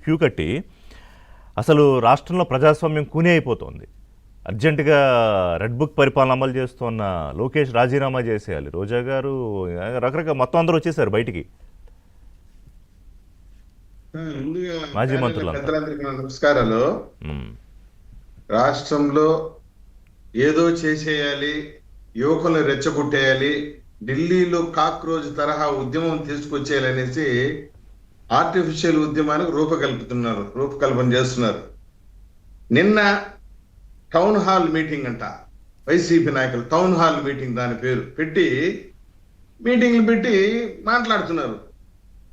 Queue కట్టి అసలు రాష్ట్రంలో ప్రజాస్వామ్యం కూనే అయిపోతుంది. అర్జెంటుగా రెడ్ బుక్ పరిపాలన అమలు చేస్తున్న లోకేష్ రాజీనామా చేసేయాలి. రోజా గారు రకరకాల మొత్తం అందరూ వచ్చేసారు బయటికి, ముందుగా మాజీ ప్యానెల్ మంత్రులంతా. పెద్దలందరికీ నా నమస్కారాలు. మ్మ్. రాష్ట్రంలో ఏదో చేసేయాలి, యువకులను రెచ్చగొట్టేయాలి, ఢిల్లీలో కాక్రోజ్ తరహా ఉద్యమం తీసుకొచ్చేయాలనేసి ఆర్టిఫిషియల్ ఉద్యమానికి రూపకల్పన చేస్తున్నారు. నిన్న టౌన్ హాల్ మీటింగ్ అంట, వైసీపీ నాయకులు టౌన్ హాల్ మీటింగ్ దాని పేరు పెట్టి మీటింగ్లు పెట్టి మాట్లాడుతున్నారు.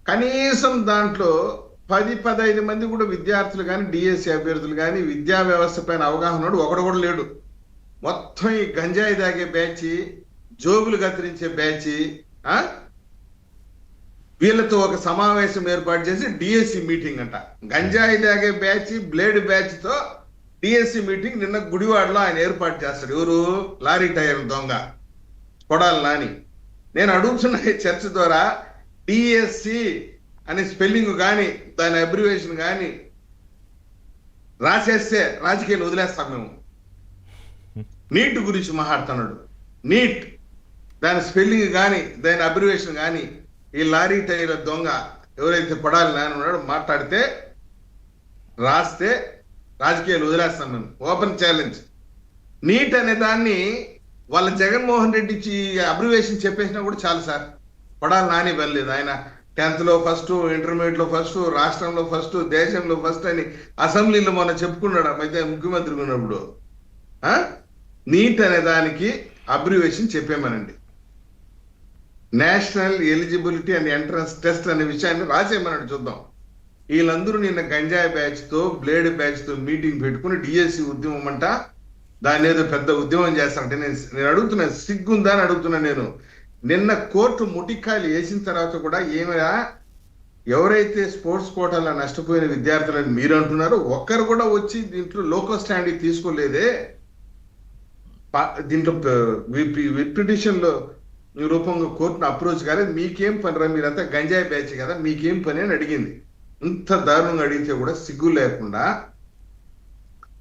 కనీసం దాంట్లో 10-15 మంది కూడా విద్యార్థులు కానీ డిఎస్సి అభ్యర్థులు కానీ విద్యా వ్యవస్థ పైన అవగాహన ఒకడు కూడా లేడు. మొత్తం ఈ గంజాయి తాగే బ్యాచ్, జోబులు కత్తిరించే బ్యాచ్, వీళ్ళతో ఒక సమావేశం ఏర్పాటు చేసి డిఎస్సి మీటింగ్ అంట. గంజాయి తాగే బ్యాచ్, బ్లేడ్ బ్యాచ్ తో డిఎస్సి మీటింగ్ నిన్న గుడివాడలో ఆయన ఏర్పాటు చేస్తాడు. ఎవరు? లారీ టైర్ దొంగ కొడాలి నాని. నేను అడుగుతున్న ఈ చర్చ ద్వారా డిఎస్సి అనే స్పెల్లింగ్ కానీ దాని అబ్రివేషన్ కానీ రాసేస్తే రాజకీయాలు వదిలేస్తాం మేము. నీట్ గురించి మాట్లాడుతున్నాడు. నీట్ దాని స్పెల్లింగ్ కానీ దాని అబ్రివేషన్ కానీ ఈ లారీ టైర్ దొంగ ఎవరైతే కొడాలి నాని ఉన్నాడో మాట్లాడితే రాస్తే రాజకీయాలు వదిలేస్తాం మేము. Open challenge. నీట్ అనే దాన్ని వాళ్ళ జగన్మోహన్ రెడ్డి అబ్రివేషన్ చెప్పేసినా కూడా చాలు సార్. కొడాలి నాని వెళ్ళలేదు. ఆయన 10th లో ఫస్ట్, ఇంటర్మీడియట్ లో ఫస్ట్, రాష్ట్రంలో ఫస్ట్, దేశంలో ఫస్ట్ అని అసెంబ్లీలో మొన్న చెప్పుకున్నాడు అయితే ముఖ్యమంత్రిగా ఉన్నప్పుడు. నీట్ అనే దానికి అబ్రివేషన్ చెప్పేమనండి. National eligibility and entrance test అనే విషయాన్ని రాసేయమన్నాడు. చూద్దాం. వీళ్ళందరూ నిన్న గంజాయి బ్యాచ్ తో, బ్లేడ్ బ్యాచ్ తో మీటింగ్ పెట్టుకుని డిఎస్సి ఉద్యమం అంట దాన్ని ఏదో పెద్ద ఉద్యమం చేస్తారంటే నేను అడుగుతున్నా, సిగ్గుందా అని అడుగుతున్నా నేను. నిన్న కోర్టు ముటికాయలు వేసిన తర్వాత కూడా ఏమైనా ఎవరైతే స్పోర్ట్స్ కోటాలో నష్టపోయిన విద్యార్థులని మీరు అంటున్నారో ఒక్కరు కూడా వచ్చి దీంట్లో లోకల్ స్టాండ్ తీసుకోలేదే. దీంట్లో పిటిషన్ లో రూపంగా కోర్టును అప్రోచ్ కాలేదు. మీకేం పని రా, మీరంతా గంజాయి బ్యాచ్ కదా, మీకేం పని అని అడిగింది. ఇంత దారుణంగా అడిగితే కూడా సిగ్గు లేకుండా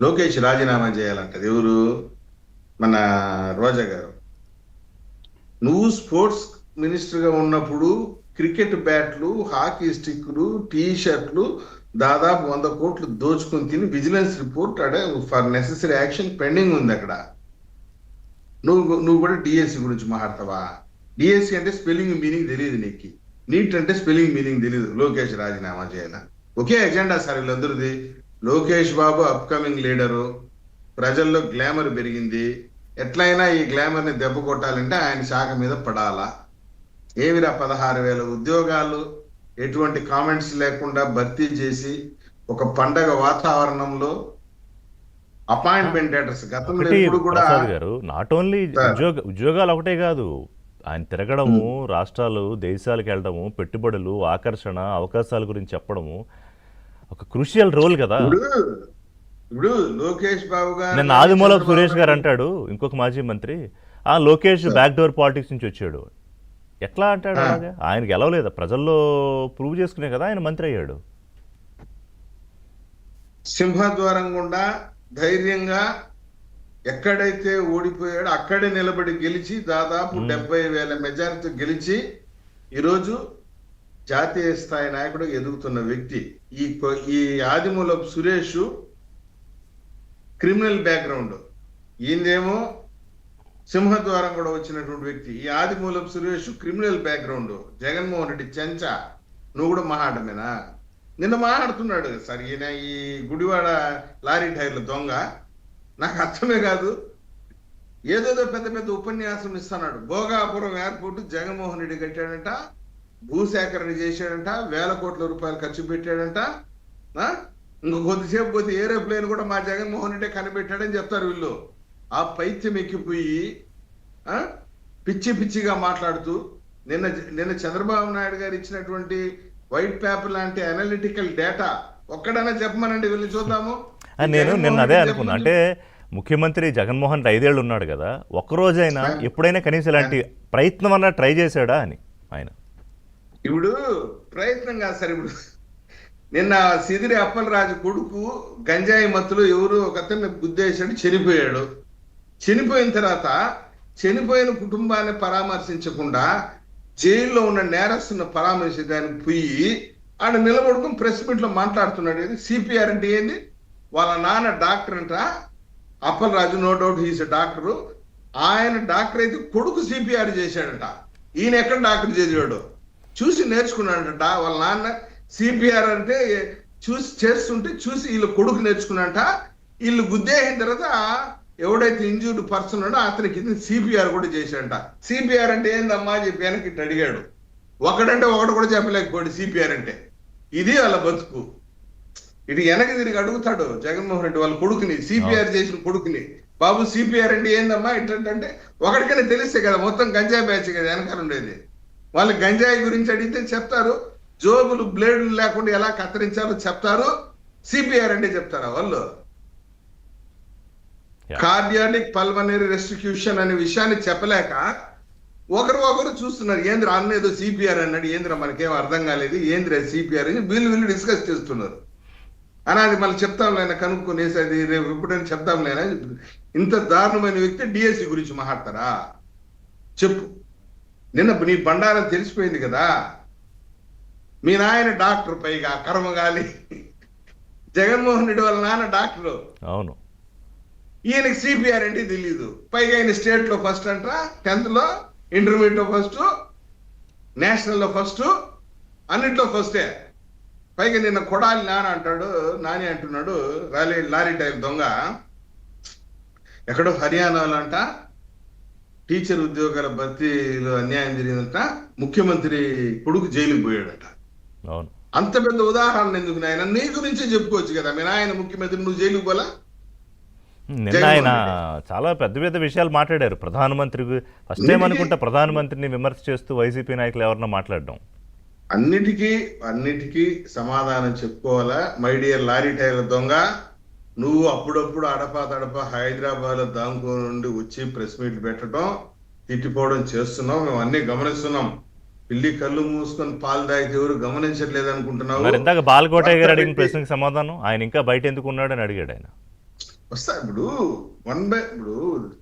లోకేష్ రాజీనామా చేయాలంటది. ఎవరు? మన రోజా గారు. నువ్వు స్పోర్ట్స్ మినిస్టర్ గా ఉన్నప్పుడు క్రికెట్ బ్యాట్లు, హాకీ స్టిక్లు, టీ షర్ట్లు దాదాపు 100 కోట్లు దోచుకొని తిని విజిలెన్స్ రిపోర్ట్ అడే ఫర్ నెసెసరీ యాక్షన్ పెండింగ్ ఉంది అక్కడ. నువ్వు కూడా డిఎస్సి గురించి మాట్లాడతావా? డిఎస్సి అంటే స్పెల్లింగ్ మీనింగ్ తెలియదు నీకు. నీట్ అంటే స్పెల్లింగ్ మీనింగ్ తెలియదు. లోకేష్ రాజీనామా చేయాల. ఒకే agenda sir వీళ్ళందరిది. Lokesh Babu upcoming leader, ప్రజల్లో గ్లామర్ పెరిగింది. ఎట్లయినా ఈ గ్లామర్ ని దెబ్బ కొట్టాలంటే ఆయన శాఖ మీద పడాలా. ఏమిరా 16,000 ఉద్యోగాలు ఎటువంటి కామెంట్స్ లేకుండా భర్తీ చేసి ఒక పండగ వాతావరణంలో అపాయింట్మెంట్ లెటర్స్ గతంలో ఎప్పుడు కూడా గారు నాట్ ఓన్లీ ఉద్యోగాలు ఒకటే కాదు, ఆయన తిరగడము, రాష్ట్రాలు దేశాలకు వెళ్ళడము, పెట్టుబడులు, ఆకర్షణ, అవకాశాల గురించి చెప్పడము ఒక క్రూషియల్ రోల్ కదా. ఇప్పుడు లోకేష్ బాబు గారు నిన్న ఆదిమూలపు సురేష్ గారు అంటాడు, ఇంకొక మాజీ మంత్రి, లోకేష్ బ్యాక్ డోర్ పాలిటిక్స్ నుంచి వచ్చాడు. ఎట్లా అంటాడు? అలాగే ఆయనకి గెలవలేదా? ప్రజల్లో ప్రూవ్ చేసుకునే కదా ఆయన మంత్రి అయ్యాడు. సింహద్వారం గుండా ధైర్యంగా ఎక్కడైతే ఓడిపోయాడో అక్కడే నిలబడి గెలిచి దాదాపు 70,000 మెజారిటీ గెలిచి ఈరోజు జాతీయ స్థాయి నాయకుడు ఎదుగుతున్న వ్యక్తి. ఈ ఆదిమూలపు సురేష్ క్రిమినల్ బ్యాక్గ్రౌండ్, ఈయనేమో సింహద్వారం కూడా వచ్చినటువంటి వ్యక్తి. ఈ ఆదిమూలపు సురేష్ క్రిమినల్ బ్యాక్గ్రౌండ్. జగన్మోహన్ రెడ్డి చెంచా. నువ్వు కూడా మాట్లాడమేనా? నిన్న మాట్లాడుతున్నాడు సార్ ఈయన ఈ గుడివాడ లారీ టైర్ల దొంగ. నాకు అర్థమే కాదు. ఏదేదో పెద్ద పెద్ద ఉపన్యాసం ఇస్తున్నాడు. భోగాపురం ఎయిర్పోర్ట్ జగన్మోహన్ రెడ్డి కట్టాడంట, భూసేకరణ చేశాడంట, 1,000 కోట్ల రూపాయలు ఖర్చు పెట్టాడంట. ఇంకో కొద్దిసేపు పోతే ఏరోప్లేన్ కూడా మా జగన్మోహన్ రెడ్డి కనిపెట్టాడని చెప్తారు వీళ్ళు. ఆ పైత్యం ఎక్కిపోయి పిచ్చి పిచ్చిగా మాట్లాడుతూ నిన్న చంద్రబాబు నాయుడు గారు ఇచ్చినటువంటి వైట్ పేపర్ లాంటి అనలిటికల్ డేటా ఒక్కడైనా చెప్పమనండి, వెళ్ళి చూద్దాము. నేను అదే అనుకున్నా. అంటే ముఖ్యమంత్రి జగన్మోహన్ రెడ్డి 5 ఏళ్ళు ఉన్నాడు కదా, ఒక్కరోజైనా ఎప్పుడైనా కనీసం ఇలాంటి ప్రయత్నం అన్నా ట్రై చేశాడా అని ఆయన. ఇప్పుడు ప్రయత్నం కాదు సార్. ఇప్పుడు నిన్న సిదిరి అప్పలరాజు కొడుకు గంజాయి మత్తులో ఎవరు ఒక అతన్ని గుద్దేశాడు, చనిపోయాడు. చనిపోయిన తర్వాత చనిపోయిన కుటుంబాన్ని పరామర్శించకుండా జైల్లో ఉన్న నేరస్తున్న పరామర్శించడానికి పోయి ఆడ నిలబడుకుని ప్రెస్ మీట్ లో మాట్లాడుతున్నాడు. ఇది సిపిఆర్ అంటే ఏంది? వాళ్ళ నాన్న డాక్టర్ అంట, Appalaraju, no doubt he's doctor. ఆయన డాక్టర్ అయితే కొడుకు సిపిఆర్ చేశాడంట. ఈయన ఎక్కడ డాక్టర్ చేసాడు చూసి నేర్చుకున్నాడంట. వాళ్ళ నాన్న సిపిఆర్ అంటే చూసి చేస్తుంటే చూసి వీళ్ళు కొడుకు నేర్చుకున్నాడంట. వీళ్ళు గుద్దేసిన తర్వాత ఎవడైతే ఇంజూర్డ్ పర్సన్ ఉన్నాడో అతనికి సిపిఆర్ కూడా చేశాడంట. సిపిఆర్ అంటే ఏందమ్మా అని చెప్పి వెనక్కి ఇట్టు అడిగాడు. ఒకడంటే ఒకడు కూడా చెప్పలేకపోయాడు సిపిఆర్ అంటే. ఇది వాళ్ళ బతుకు. ఇటు వెనక్కి తిరిగి అడుగుతాడు జగన్మోహన్ రెడ్డి వాళ్ళ కొడుకుని, సిపిఆర్ చేసిన కొడుకుని, బాబు సిపిఆర్ అంటే ఏందమ్మా ఇట్లంటే ఒకటికైనా తెలిస్తే కదా, మొత్తం గంజాయి బ్యాచ్ కదా వెనకాల ఉండేది. వాళ్ళు గంజాయి గురించి అడిగితే చెప్తారు, జోబులు బ్లేడ్లు లేకుండా ఎలా కత్తిరించాలో చెప్తారు. సిపిఆర్ అంటే చెప్తారా వాళ్ళు? కార్డియాటిక్ పల్మనరీ రెస్ట్రిక్యూషన్ అనే విషయాన్ని చెప్పలేక ఒకరు చూస్తున్నారు. ఏంద్ర అన్నేదో సిపిఆర్ అన్నాడు, ఏంద్ర మనకేం అర్థం కాలేదు, ఏంద్ర సిపిఆర్ అని వీళ్ళు డిస్కస్ చేస్తున్నారు. అని అది మళ్ళీ చెప్తాంలేనా కనుక్కునేసి అది రేపు ఎప్పుడైనా చెప్తాంలేనా. ఇంత దారుణమైన వ్యక్తి డిఎస్సి గురించి మాట్లాడతారా? చెప్పు. నిన్న నీ బండారం తెలిసిపోయింది కదా. మీ నాయన డాక్టర్, పైగా కర్మగాలి జగన్మోహన్ రెడ్డి వాళ్ళ నాన్న డాక్టర్. అవును. ఈయనకి సిపిఆర్ అంటే తెలీదు. పైగా ఆయన స్టేట్ లో ఫస్ట్ అంట, 10th లో, ఇంటర్మీడియట్ లో ఫస్ట్, నేషనల్ లో ఫస్ట్, అన్నిట్లో ఫస్టే. పైగా నిన్న కొడాలి నాని అంటున్నాడు లారీ టైర్ దొంగ ఎక్కడో హర్యానాలో అంట టీచర్ ఉద్యోగాల భర్తీలో అన్యాయం జరిగిందంట, ముఖ్యమంత్రి కొడుకు జైలుకి పోయాడట. అవును. అంత పెద్ద ఉదాహరణ ఎందుకు నాయన? నీ గురించి చెప్పుకోవచ్చు కదా. మీ నాయన ముఖ్యమంత్రి, నువ్వు జైలుకి పోలా? నిన్న ఆయన చాలా పెద్ద పెద్ద విషయాలు మాట్లాడారు. ప్రధానమంత్రి ఫస్ట్ టైం అనుకుంటా ప్రధానమంత్రిని విమర్శ చేస్తూ వైసీపీ నాయకులు ఎవరన్నా మాట్లాడడం. అన్నిటికీ సమాధానం చెప్పుకోవాలా. మై డియర్ లారీ టైర్ దొంగ, నువ్వు అప్పుడప్పుడు అడపా హైదరాబాద్ లో దాంకో నుండి వచ్చి ప్రెస్ మీట్ పెట్టడం, తిట్టిపోవడం చేస్తున్నావు. మేము అన్ని గమనిస్తున్నాం. పిల్లి కళ్ళు మూసుకొని పాలు తాగితే ఎవరు గమనించట్లేదు అనుకుంటున్నావు. మరి ఇందాక బాలకోటయ్య గారు అడిగిన ప్రశ్నకు సమాధానం, ఆయన ఇంకా బయట ఎందుకు ఉన్నాడని అడిగాడు ఆయన. వస్తా ఇప్పుడు ఇప్పుడు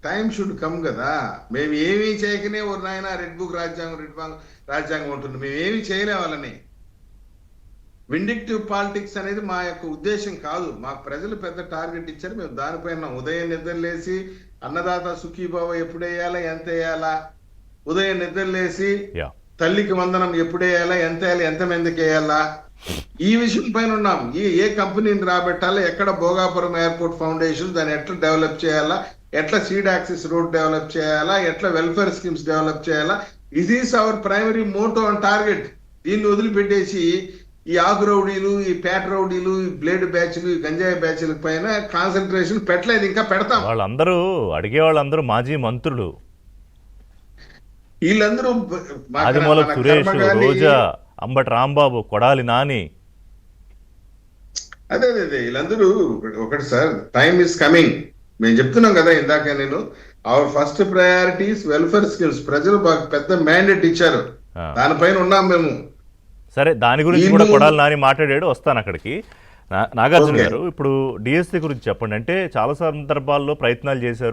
టైం షుడ్ కమ్ కదా. మేము ఏమీ చేయకనే ఓ నాయన రెడ్ బుక్ రాజ్యాంగం ఉంటుంది. మేము ఏమీ చేయలే వాళ్ళని. విండిక్టివ్ పాలిటిక్స్ అనేది మా యొక్క ఉద్దేశం కాదు. మాకు ప్రజలు పెద్ద టార్గెట్ ఇచ్చారు, మేము దానిపైన ఉదయం నిద్రలేసి అన్నదాత సుఖీభావ ఎప్పుడు వేయాలా, ఎంత వేయాలా, ఉదయం నిద్రలేసి తల్లికి వందనం ఎప్పుడు వేయాలా, ఎంత వేయాలి, ఎంత మందికి వేయాలా, ఈ విషయం పైన ఉన్నాం. ఏ కంపెనీని రాబెట్టాలా, ఎక్కడ భోగాపురం ఎయిర్పోర్ట్ ఫౌండేషన్ దాన్ని ఎట్లా డెవలప్ చేయాలా, ఎట్లా సీడ్ యాక్సిస్ రోడ్ డెవలప్ చేయాలా, ఎట్లా వెల్ఫేర్ స్కీమ్స్ డెవలప్ చేయాలా, it is our primary motto and target. దీన్ని వదిలిపెట్టేసి ఈ ఆకు రౌడీలు, ఈ పేట రౌడీలు, ఈ బ్లేడ్ బ్యాచ్లు, ఈ గంజాయి బ్యాచ్ల పైన కాన్సన్ట్రేషన్ పెట్టలేదు, ఇంకా పెడతాం. వాళ్ళందరూ అడిగే వాళ్ళందరూ మాజీ మంత్రులు. వీళ్ళందరూ ఆదిమూలపు సురేష్, రోజా, అంబటి రాంబాబు, కొడాలి నాని. అదే వీళ్ళందరూ ఒకటి సార్, టైమ్ ఇస్ కమింగ్. మేము చెప్తున్నాం కదా ఇందాక నేను, our first priorities welfare schemes. ప్రజలు బాగా పెద్ద మ్యాండేట్ ఇచ్చారు, దానిపైన ఉన్నాం మేము. సరే, దాని గురించి కూడా కొడాలి నాని మాట్లాడాడు, వస్తాను అక్కడికి. నాగార్జున గారు, ఇప్పుడు డిఎస్సి గురించి చెప్పండి. అంటే చాలా సందర్భాల్లో ప్రయత్నాలు చేశారు.